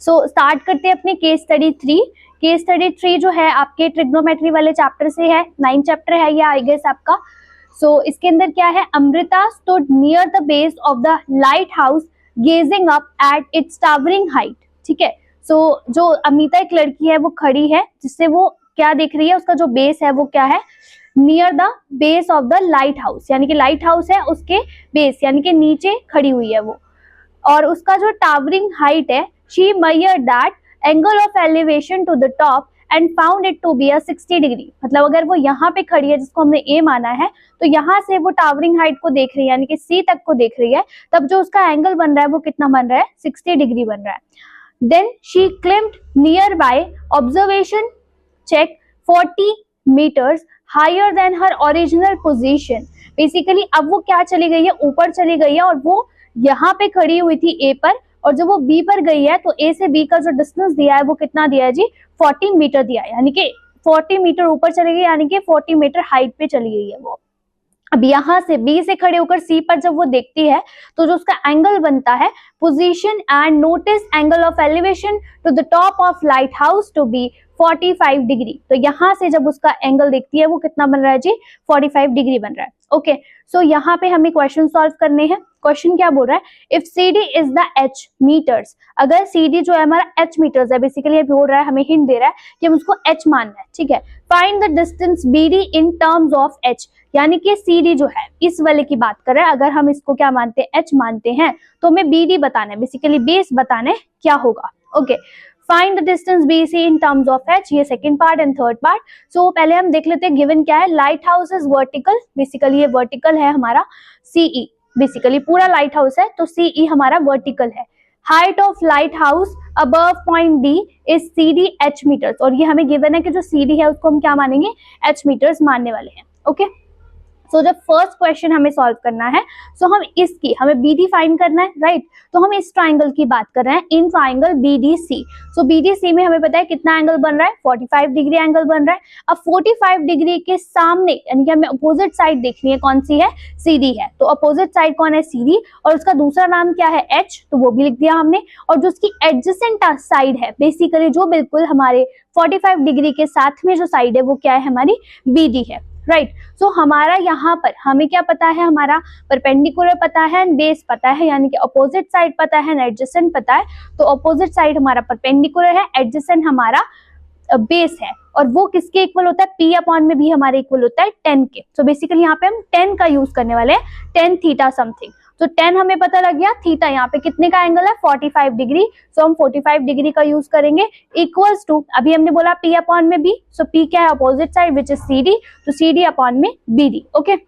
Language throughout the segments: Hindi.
सो स्टार्ट करते हैं अपने केस स्टडी 3। केस स्टडी 3 जो है आपके ट्रिग्नोमेट्री वाले चैप्टर से है, 9 चैप्टर है ये आई गेस आपका। सो इसके अंदर क्या है, Amrita stood near the base of the light house gazing up at its towering height. ठीक है, सो जो अमिता एक लड़की है वो खड़ी है, जिससे वो क्या देख रही है, उसका जो बेस है वो क्या है, near the base of the light house, यानी कि लाइट हाउस है उसके बेस यानी कि नीचे खड़ी हुई है वो, और उसका जो टावरिंग हाइट है, she measured that angle of elevation to the top and found it to be a 60 degree. मतलब अगर वो यहाँ पे खड़ी है जिसको हमने ए माना है, तो यहाँ से वो टावरिंग हाइट को देख रही है यानी कि सी तक को देख रही है, तब जो उसका एंगल बन रहा है वो कितना बन रहा है, 60 डिग्री बन रहा है। Then she climbed nearby observation check 40 meters higher than her original position। Basically अब वो क्या चली गई है, ऊपर चली गई है, और वो यहाँ पे खड़ी हुई थी ए पर, और जब वो बी पर गई है तो ए से बी का जो डिस्टेंस दिया है वो कितना दिया है जी, 40 मीटर दिया है, यानी कि 40 मीटर ऊपर चली गई, यानी कि 40 मीटर हाइट पे चली गई है वो। अब यहाँ से बी से खड़े होकर सी पर जब वो देखती है तो जो उसका एंगल बनता है, position and notice angle of elevation to the top of light house to be 45 degree. तो यहाँ से जब उसका एंगल देखती है वो कितना बन रहा है जी, 45 डिग्री बन रहा है। ओके, सो यहाँ पे हमें क्वेश्चन सॉल्व करने हैं। क्वेश्चन क्या बोल रहा है, if C D is the H meters, अगर सी डी जो है हमारा एच मीटर्स है, बेसिकली ये बोल रहा है, हमें हिंट दे रहा है कि हम उसको एच मानना है। ठीक है, find the distance B D in terms of H, यानी कि सी डी जो है इस वाले की बात कर रहा है, अगर हम इसको क्या मानते हैं, एच मानते हैं, तो हमें बी डी बताना है, बेसिकली बेस बताना है क्या होगा। Okay, find the distance BC in terms of H, ये second part and third part. So पहले हम देख लेते हैं गिवन क्या है, lighthouse is vertical, basically ये वर्टिकल है हमारा सीई, बेसिकली पूरा लाइट हाउस है तो सीई हमारा वर्टिकल है। Height of light house above point D is C D H meters, और ये हमें गिवन है कि जो सी डी है उसको हम क्या मानेंगे, एच मीटर्स मानने वाले हैं। ओके, सो जब फर्स्ट क्वेश्चन हमें सॉल्व करना है, सो हम इसकी हमें बी डी फाइंड करना है, राइट। तो हम इस ट्राइंगल की बात कर रहे हैं, in triangle B D C. So B D C में हमें पता है कितना एंगल बन रहा है, 45 डिग्री एंगल बन रहा है। अब 45 डिग्री के सामने यानी कि हमें अपोजिट साइड देखनी है, कौन सी है, सी डी है। तो अपोजिट साइड कौन है, सी डी, और उसका दूसरा नाम क्या है, एच, तो वो भी लिख दिया हमने। और जो उसकी एडजेसेंट साइड है, बेसिकली जो बिल्कुल हमारे 45 डिग्री के साथ में जो साइड है वो क्या है, हमारी बी डी है, राइट। सो हमारा यहाँ पर हमें क्या पता है, हमारा परपेंडिकुलर पता है एंड बेस पता है, यानी कि अपोजिट साइड पता है एंड एडजेसेंट पता है। तो अपोजिट साइड हमारा परपेंडिकुलर है, एडजेसेंट हमारा बेस है, और वो किसके इक्वल होता है, पी अपॉन में भी हमारे इक्वल होता है 10 के। सो बेसिकली यहाँ पे हम 10 का यूज करने वाले हैं, 10 थीटा समथिंग। तो 10 हमें पता लग गया, थीटा यहाँ पे कितने का एंगल है, 45 डिग्री। सो हम 45 डिग्री का यूज करेंगे, इक्वल्स टू, अभी हमने बोला पी अपॉन में बी, सो पी क्या है, opposite side which is C D, तो सी डी अपॉन में बी डी। ओके,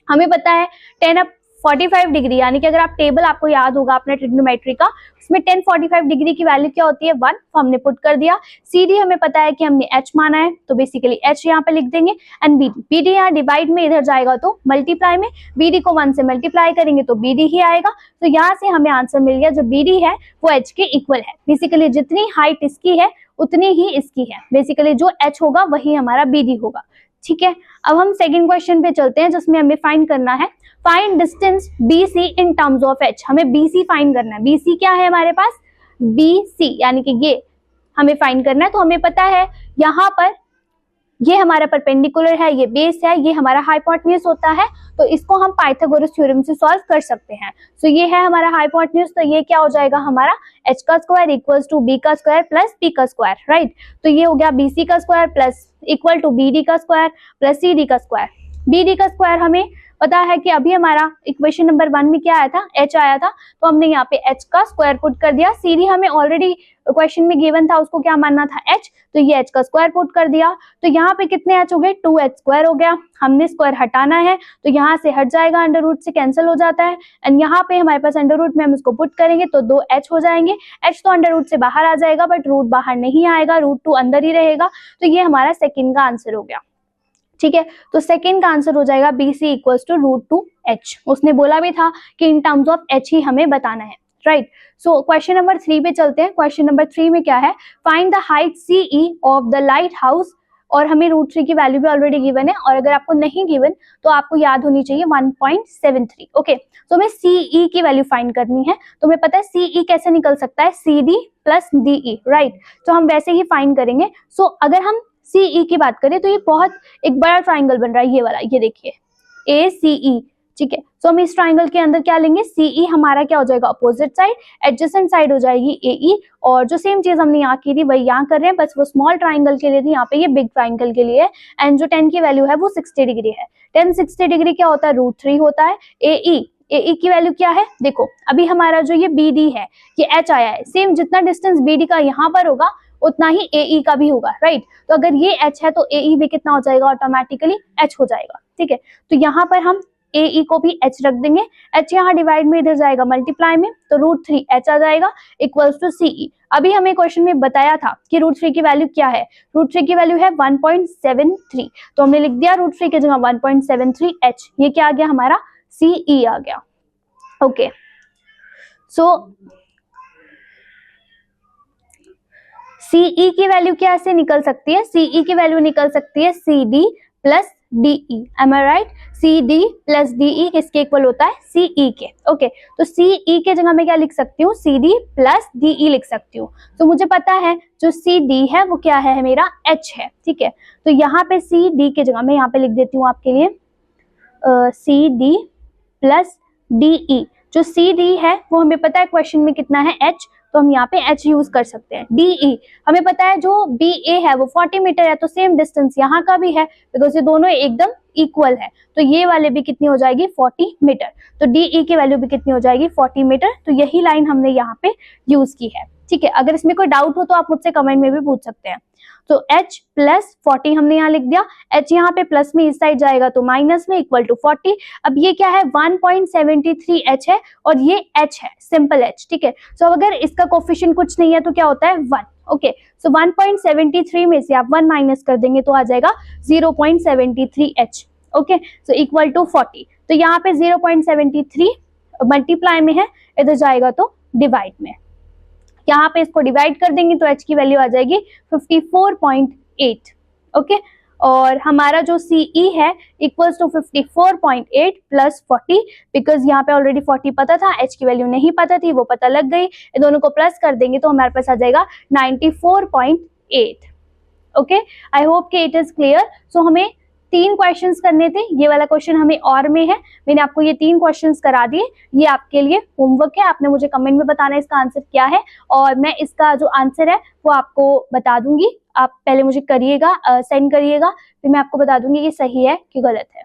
हमें पता है 10 अप 45 डिग्री, यानी कि अगर आप टेबल आपको याद होगा अपने ट्रिग्नोमेट्री का, उसमें 10 45 डिग्री की वैल्यू क्या होती है, 1, तो हमने पुट कर दिया। सी डी हमें पता है कि हमने एच माना है, तो बेसिकली एच यहाँ पे लिख देंगे, and B D, B D यहाँ डिवाइड में इधर जाएगा तो मल्टीप्लाई में, बी डी को 1 से मल्टीप्लाई करेंगे तो बी डी ही आएगा। तो यहाँ से हमें आंसर मिल गया, जो बी डी है वो एच के इक्वल है। बेसिकली जितनी हाइट इसकी है उतनी ही इसकी है, बेसिकली जो एच होगा वही हमारा बी डी होगा। ठीक है, अब हम सेकंड क्वेश्चन पे चलते हैं, जिसमें हमें फाइंड करना है, find distance BC in terms of H। हमें BC फाइंड करना है, BC क्या है हमारे पास, BC यानी कि ये हमें फाइंड करना है। तो हमें पता है यहाँ पर ये हमारा परपेंडिकुलर है, ये बेस है, ये हमारा हाइपोटेन्यूज होता है, तो इसको हम पाइथागोरस थ्योरम से सॉल्व कर सकते हैं। सो ये है हमारा हाइपोटेन्यूज, तो ये क्या हो जाएगा हमारा, h का स्क्वायर इक्वल्स टू b का स्क्वायर प्लस p का स्क्वायर, राइट। तो ये हो गया bc का square plus equal to bd का स्क्वायर प्लस cd का स्क्वायर। bd का स्क्वायर हमें पता है कि अभी हमारा इक्वेशन नंबर 1 में क्या आया था, h आया था, तो हमने यहाँ पे h का स्क्वायर पुट कर दिया। cd हमें ऑलरेडी क्वेश्चन में गिवन था, उसको क्या मानना था, h, तो ये h का स्क्वायर पुट कर दिया। तो यहाँ पे कितने h हो गए, 2h स्क्वायर हो गया। हमने स्क्वायर हटाना है तो यहाँ से हट जाएगा, अंडर रूट से कैंसिल हो जाता है, एंड यहाँ पे हमारे पास अंडर रूट में हम इसको पुट करेंगे तो 2h हो जाएंगे। h तो अंडर रूट से बाहर आ जाएगा, बट रूट बाहर नहीं आएगा, रूट 2 अंदर ही रहेगा। तो ये हमारा सेकेंड का आंसर हो गया। ठीक है, तो सेकंड का आंसर हो जाएगा BC इक्वल्स टू √2h। उसने बोला भी था कि इन टर्म्स ऑफ h ही हमें बताना है, राइट। सो क्वेश्चन नंबर 3 पे चलते हैं। क्वेश्चन नंबर 3 में क्या है, find the height CE of the light house, और हमें √3 की वैल्यू भी ऑलरेडी गिवन है, और अगर आपको नहीं गिवन तो आपको याद होनी चाहिए 1.73। ओके, तो हमें CE की वैल्यू फाइंड करनी है। तो हमें पता है CE कैसे निकल सकता है, CD प्लस DE, राइट। तो हम वैसे ही फाइंड करेंगे। सो अगर हम CE की बात करें तो ये बहुत एक बड़ा ट्राइंगल बन रहा है, ये वाला, ये देखिए ACE, ठीक है। सो हम इस ट्राइंगल के अंदर क्या लेंगे, CE हमारा क्या हो जाएगा, अपोजिट साइड, एडजेसेंट साइड हो जाएगी AE, और जो सेम चीज हमने यहाँ की थी वही यहाँ कर रहे हैं, बस वो स्मॉल ट्राइंगल के लिए थी, यहाँ पे ये बिग ट्राइंगल के लिए है। एंड जो 10 की वैल्यू है वो 60 डिग्री है। 10 60 डिग्री क्या होता है, √3 होता है। AE की वैल्यू क्या है, देखो अभी हमारा जो ये BD है, ये H आया है, सेम जितना डिस्टेंस BD का यहाँ पर होगा उतना ही AE का भी होगा, राइट। तो अगर ये H है तो AE भी कितना हो जाएगा, ऑटोमेटिकली H हो जाएगा, ठीक है। तो यहाँ पर हम AE को भी H रख देंगे, H यहाँ डिवाइड में इधर जाएगा मल्टीप्लाई में, तो √3 H आ जाएगा इक्वल्स टू CE। अभी हमें क्वेश्चन में बताया था कि √3 की वैल्यू क्या है, √3 की वैल्यू है 1.73, तो हमने लिख दिया √3 की जगह 1.73 H, ये क्या आ गया हमारा, CE आ गया। ओके, सो CE की वैल्यू क्या से निकल सकती है, CE की वैल्यू निकल सकती है CD प्लस DE, एम आई राइट। CD प्लस DE किसके इक्वल होता है, CE के। ओके, तो CE के जगह मैं क्या लिख सकती हूँ, CD प्लस DE लिख सकती हूँ। तो मुझे पता है जो CD है वो क्या है, मेरा H है, ठीक है। तो यहाँ पे CD के जगह मैं यहाँ पे लिख देती हूँ आपके लिए CD प्लस DE। जो CD है वो हमें पता है क्वेश्चन में कितना है, H, तो हम यहाँ पे H यूज कर सकते हैं। DE हमें पता है जो BA है वो 40 मीटर है, तो सेम डिस्टेंस यहाँ का भी है, बिकॉज ये दोनों एकदम इक्वल है, तो ये वाले भी कितनी हो जाएगी, 40 मीटर। तो DE की वैल्यू भी कितनी हो जाएगी, 40 मीटर। तो यही लाइन हमने यहाँ पे यूज की है, ठीक है। अगर इसमें कोई डाउट हो तो आप मुझसे कमेंट में भी पूछ सकते हैं। तो H प्लस 40 हमने यहाँ लिख दिया, H यहाँ पे प्लस में इस साइड जाएगा तो माइनस में, इक्वल टू 40। अब ये क्या है, 1.73 H है और ये H है, सिंपल H, ठीक है। सो अगर इसका कोफिशिएंट कुछ नहीं है तो क्या होता है, 1। ओके, सो 1.73 में से आप 1 माइनस कर देंगे तो आ जाएगा 0.73 H। Okay, so equal to 40। तो यहाँ पे 0.73 मल्टीप्लाई में है, इधर जाएगा तो डिवाइड में, यहाँ पे इसको डिवाइड कर देंगे तो H की वैल्यू आ जाएगी 54.8। ओके, और हमारा जो CE है इक्वल्स टू 54.8 प्लस 40, बिकॉज यहाँ पे ऑलरेडी 40 पता था, H की वैल्यू नहीं पता थी, वो पता लग गई, ये दोनों को प्लस कर देंगे तो हमारे पास आ जाएगा 94.8। ओके, आई होप कि इट इज क्लियर। सो हमें 3 क्वेश्चंस करने थे, ये वाला क्वेश्चन हमें और में है, मैंने आपको ये 3 क्वेश्चंस करा दिए, ये आपके लिए होमवर्क है, आपने मुझे कमेंट में बताना है इसका आंसर क्या है, और मैं इसका जो आंसर है वो आपको बता दूंगी। आप पहले मुझे करिएगा, सेंड करिएगा, फिर मैं आपको बता दूंगी कि सही है कि गलत है।